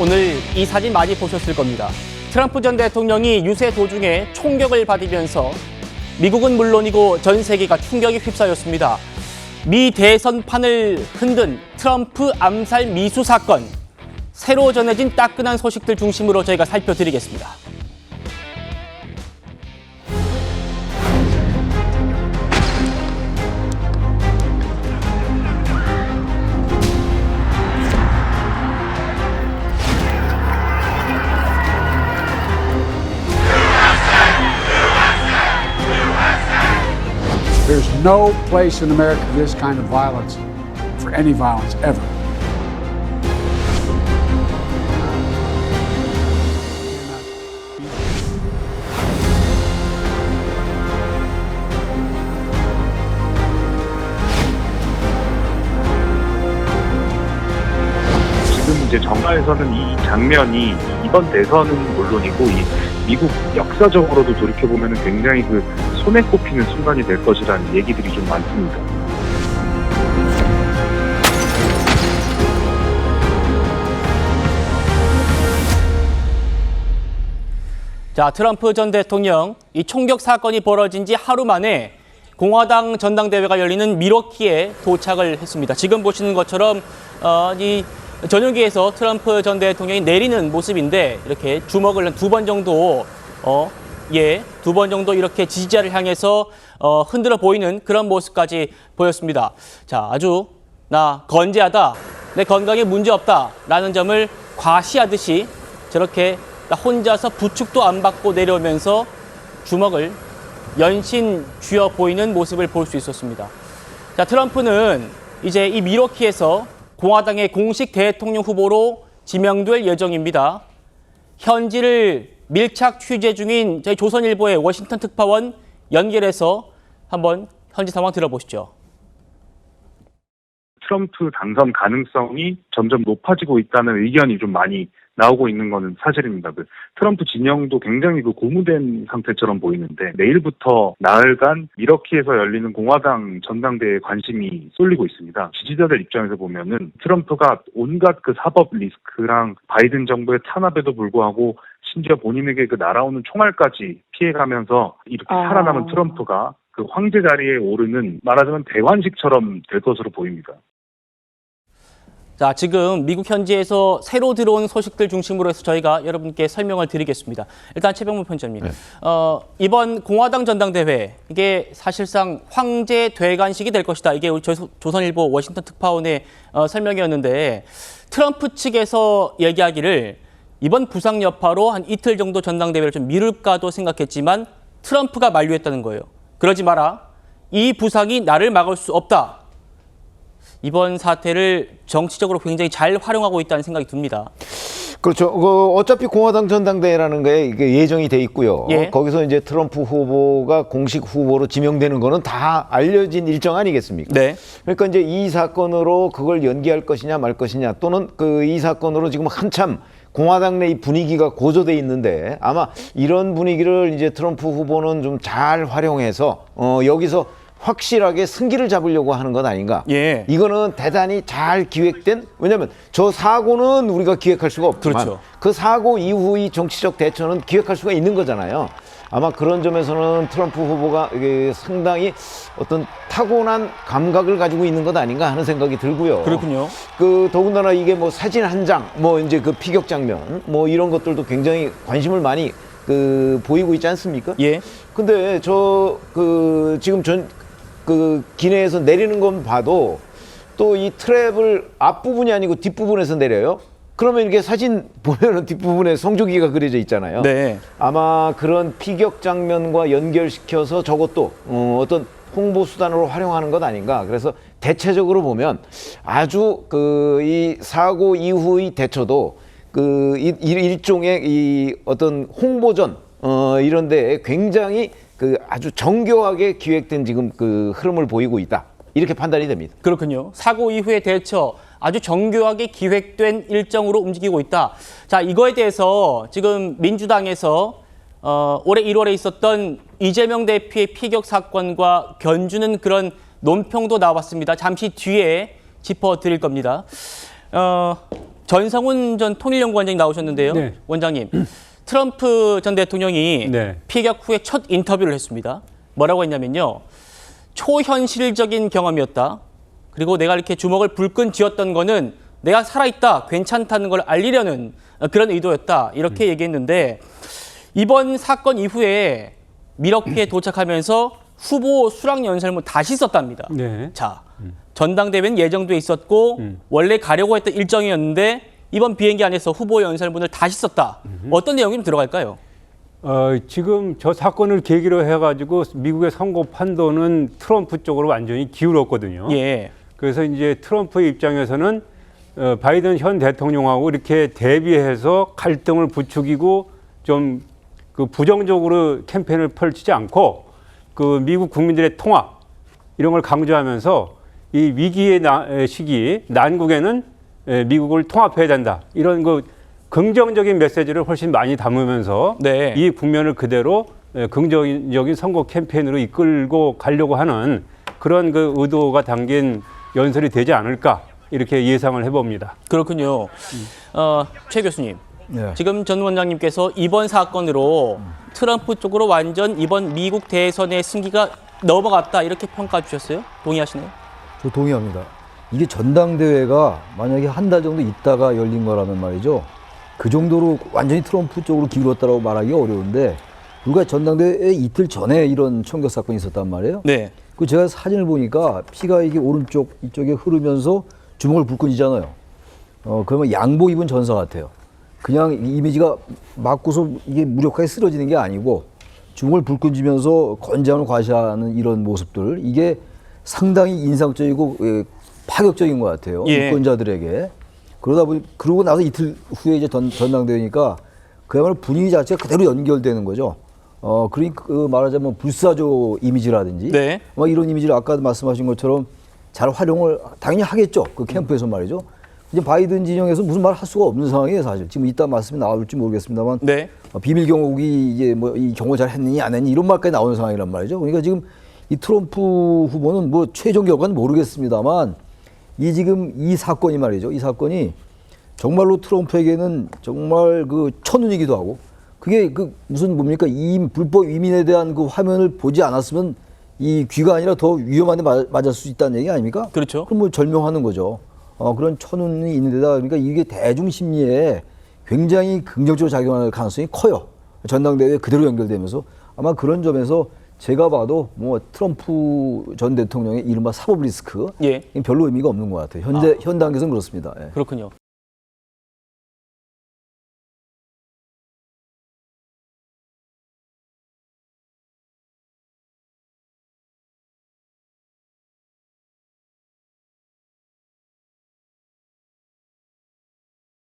오늘 이 사진 많이 보셨을 겁니다. 트럼프 전 대통령이 유세 도중에 총격을 받으면서 미국은 물론이고 전 세계가 충격에 휩싸였습니다. 미 대선판을 흔든 트럼프 암살 미수 사건. 새로 전해진 따끈한 소식들 중심으로 저희가 살펴드리겠습니다. There's no place in America for this kind of violence, for any violence ever. 지금 이제 정가에서는 이 장면이 이번 대선은 물론이고 이 미국 역사적으로도 돌이켜보면 굉장히 그 손에 꼽히는 순간이 될 것이라는 얘기들이 좀 많습니다. 자, 트럼프 전 대통령 이 총격 사건이 벌어진 지 하루 만에 공화당 전당대회가 열리는 밀워키에 도착을 했습니다. 지금 보시는 것처럼 이 전용기에서 트럼프 전 대통령이 내리는 모습인데 이렇게 주먹을 두 번 정도 두 번 정도 이렇게 지지자를 향해서 흔들어 보이는 그런 모습까지 보였습니다. 자, 아주 나 건재하다, 내 건강에 문제 없다라는 점을 과시하듯이 저렇게 혼자서 부축도 안 받고 내려오면서 주먹을 연신 쥐어 보이는 모습을 볼 수 있었습니다. 자, 트럼프는 이제 이 밀워키에서 공화당의 공식 대통령 후보로 지명될 예정입니다. 현지를 밀착 취재 중인 저희 조선일보의 워싱턴 특파원 연결해서 한번 현지 상황 들어보시죠. 트럼프 당선 가능성이 점점 높아지고 있다는 의견이 좀 많이 나오고 있는 것은 사실입니다. 그 트럼프 진영도 굉장히 그 고무된 상태처럼 보이는데 내일부터 나흘간 밀워키에서 열리는 공화당 전당대회에 관심이 쏠리고 있습니다. 지지자들 입장에서 보면은 트럼프가 온갖 그 사법 리스크랑 바이든 정부의 탄압에도 불구하고 심지어 본인에게 그 날아오는 총알까지 피해가면서 이렇게 살아남은 트럼프가 그 황제 자리에 오르는 말하자면 대관식처럼 될 것으로 보입니다. 자, 지금 미국 현지에서 새로 들어온 소식들 중심으로 해서 저희가 여러분께 설명을 드리겠습니다. 일단 최병무 편집님, 네. 이번 공화당 전당대회 이게 사실상 황제 되관식이 될 것이다. 이게 우리 조선일보 워싱턴 특파원의 설명이었는데 트럼프 측에서 얘기하기를 이번 부상 여파로 한 이틀 정도 전당대회를 좀 미룰까도 생각했지만 트럼프가 만류했다는 거예요. 그러지 마라. 이 부상이 나를 막을 수 없다. 이번 사태를 정치적으로 굉장히 잘 활용하고 있다는 생각이 듭니다. 그렇죠. 어차피 공화당 전당대회라는 게 이게 예정이 돼 있고요. 예. 거기서 이제 트럼프 후보가 공식 후보로 지명되는 거는 다 알려진 일정 아니겠습니까? 네. 그러니까 이제 이 사건으로 그걸 연기할 것이냐 말 것이냐 또는 이 사건으로 지금 한참 공화당 내 분위기가 고조돼 있는데 아마 이런 분위기를 이제 트럼프 후보는 좀 잘 활용해서 여기서 확실하게 승기를 잡으려고 하는 것 아닌가. 예. 이거는 대단히 잘 기획된, 왜냐하면 저 사고는 우리가 기획할 수가 없지만 그렇죠. 그 사고 이후의 정치적 대처는 기획할 수가 있는 거잖아요. 아마 그런 점에서는 트럼프 후보가 이게 상당히 어떤 타고난 감각을 가지고 있는 것 아닌가 하는 생각이 들고요. 그렇군요. 더군다나 이게 뭐 사진 한 장, 뭐 이제 그 피격 장면, 뭐 이런 것들도 굉장히 관심을 많이 보이고 있지 않습니까? 예. 근데 지금 기내에서 내리는 건 봐도 또 이 트랩을 앞부분이 아니고 뒷부분에서 내려요. 그러면 이렇게 사진 보면은 뒷부분에 성조기가 그려져 있잖아요. 네. 아마 그런 피격 장면과 연결시켜서 저것도 어떤 홍보 수단으로 활용하는 것 아닌가. 그래서 대체적으로 보면 아주 이 사고 이후의 대처도 일종의 이 어떤 홍보전 이런 데에 굉장히 아주 정교하게 기획된 지금 흐름을 보이고 있다. 이렇게 판단이 됩니다. 그렇군요. 사고 이후의 대처 아주 정교하게 기획된 일정으로 움직이고 있다. 자, 이거에 대해서 지금 민주당에서 올해 1월에 있었던 이재명 대표의 피격 사건과 견주는 그런 논평도 나왔습니다. 잠시 뒤에 짚어드릴 겁니다. 전성훈 전 통일연구원장이 나오셨는데요. 네. 원장님, 트럼프 전 대통령이 네. 피격 후에 첫 인터뷰를 했습니다. 뭐라고 했냐면요. 초현실적인 경험이었다. 그리고 내가 이렇게 주먹을 불끈 쥐었던 거는 내가 살아있다, 괜찮다는 걸 알리려는 그런 의도였다. 이렇게 얘기했는데 이번 사건 이후에 미러키에 도착하면서 후보 수락 연설문 다시 썼답니다. 네. 자, 전당대회는 예정돼 있었고 원래 가려고 했던 일정이었는데 이번 비행기 안에서 후보 연설문을 다시 썼다. 어떤 내용이 좀 들어갈까요? 지금 저 사건을 계기로 해가지고 미국의 선거 판도는 트럼프 쪽으로 완전히 기울었거든요. 예. 그래서 이제 트럼프의 입장에서는 바이든 현 대통령하고 이렇게 대비해서 갈등을 부추기고 좀 그 부정적으로 캠페인을 펼치지 않고 그 미국 국민들의 통합 이런 걸 강조하면서 이 위기의 시기 난국에는 미국을 통합해야 된다 이런 그 긍정적인 메시지를 훨씬 많이 담으면서 네. 이 국면을 그대로 긍정적인 선거 캠페인으로 이끌고 가려고 하는 그런 그 의도가 담긴 연설이 되지 않을까 이렇게 예상을 해봅니다. 그렇군요. 최 교수님. 네. 지금 전 원장님께서 이번 사건으로 트럼프 쪽으로 완전 이번 미국 대선의 승기가 넘어갔다 이렇게 평가해 주셨어요? 동의하시나요? 저 동의합니다. 이게 전당대회가 만약에 한 달 정도 있다가 열린 거라면 말이죠. 그 정도로 완전히 트럼프 쪽으로 기울었다고 말하기 어려운데 불과 전당대회 이틀 전에 이런 총격 사건이 있었단 말이에요. 네. 그 제가 사진을 보니까 피가 이게 오른쪽 이쪽에 흐르면서 주먹을 불끈 쥐잖아요. 그러면 양복 입은 전사 같아요. 그냥 이미지가 맞고서 이게 무력하게 쓰러지는 게 아니고 주먹을 불끈 쥐면서 권장을 과시하는 이런 모습들 이게 상당히 인상적이고 파격적인 것 같아요. 예. 유권자들에게. 그러다 보니 그러고 나서 이틀 후에 이제 전당대회니까 그야말로 분위기 자체가 그대로 연결되는 거죠. 그러니까 말하자면 불사조 이미지라든지 네. 이런 이미지를 아까 말씀하신 것처럼 잘 활용을 당연히 하겠죠. 그 캠프에서 말이죠. 이제 바이든 진영에서 무슨 말 할 수가 없는 상황이에요, 사실. 지금 이따 말씀이 나올지 모르겠습니다만 네. 비밀 경호국이 이제 뭐 이 경호 잘 했느니 안 했느니 이런 말까지 나오는 상황이란 말이죠. 그러니까 지금 이 트럼프 후보는 뭐 최종 결과는 모르겠습니다만 이 지금 이 사건이 말이죠. 이 사건이 정말로 트럼프에게는 정말 그 천운이기도 하고 그게 그 무슨 뭡니까 불법 이민에 대한 그 화면을 보지 않았으면 이 귀가 아니라 더 위험한 데 맞을 수 있다는 얘기 아닙니까? 그렇죠. 그럼 뭐 절명하는 거죠. 그런 천운이 있는 데다 그러니까 이게 대중 심리에 굉장히 긍정적으로 작용할 가능성이 커요. 전당대회에 그대로 연결되면서 아마 그런 점에서 제가 봐도 뭐 트럼프 전 대통령의 이른바 사법 리스크 예. 별로 의미가 없는 것 같아요. 현 단계에서는 그렇습니다. 예. 그렇군요.